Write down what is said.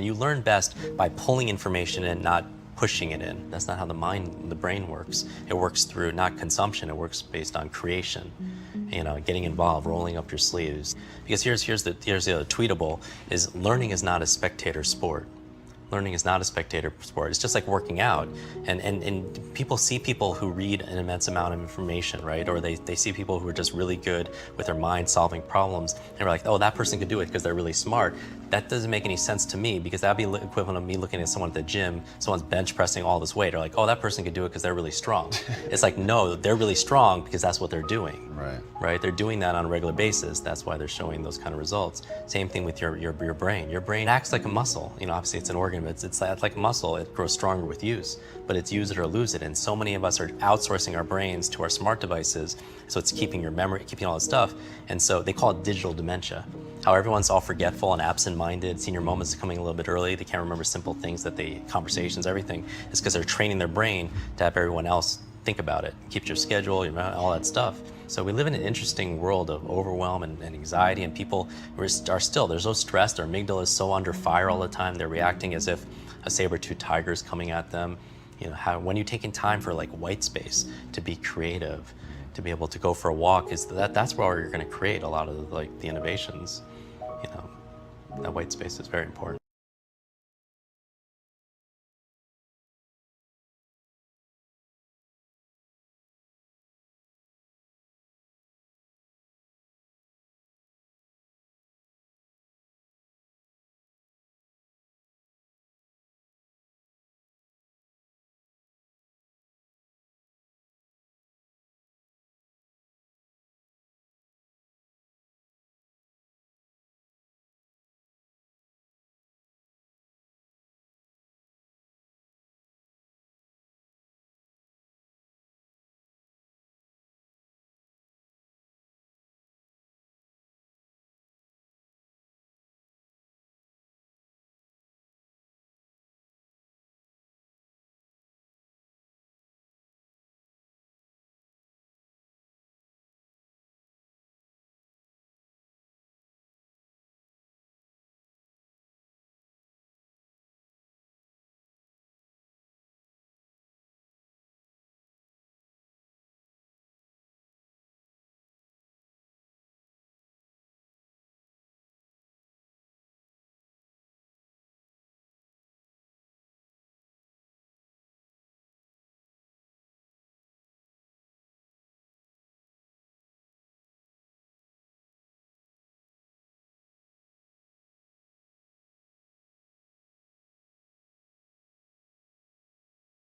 And you learn best by pulling information in, not pushing it in. That's not how the brain works. It works through not consumption, it works based on creation. Getting involved, rolling up your sleeves. Because here's the other tweetable, is learning is not a spectator sport. Learning is not a spectator sport. It's just like working out. And people see people who read an immense amount of information, right? Or they see people who are just really good with their mind solving problems. And they're like, oh, that person could do it because they're really smart. That doesn't make any sense to me, because that'd be the equivalent of me looking at someone at the gym, someone's bench pressing all this weight. They're like, oh, that person could do it because they're really strong. It's like, no, they're really strong because that's what they're doing. Right? They're doing that on a regular basis. That's why they're showing those kind of results. Same thing with your brain. Your brain acts like a muscle. Obviously it's an organ, but it's like a muscle. It grows stronger with use, but it's use it or lose it. And so many of us are outsourcing our brains to our smart devices. So it's keeping your memory, keeping all this stuff. And so they call it digital dementia. How everyone's all forgetful and absent-minded, senior moments are coming a little bit early. They can't remember simple things conversations, everything. It's because they're training their brain to have everyone else think about it. Keep your schedule, all that stuff. So we live in an interesting world of overwhelm and anxiety, and people are still, they're so stressed, their amygdala is so under fire all the time, they're reacting as if a saber-toothed tiger is coming at them. When you're taking time for like white space to be creative, to be able to go for a walk, that's where you're going to create a lot of the innovations. That white space is very important.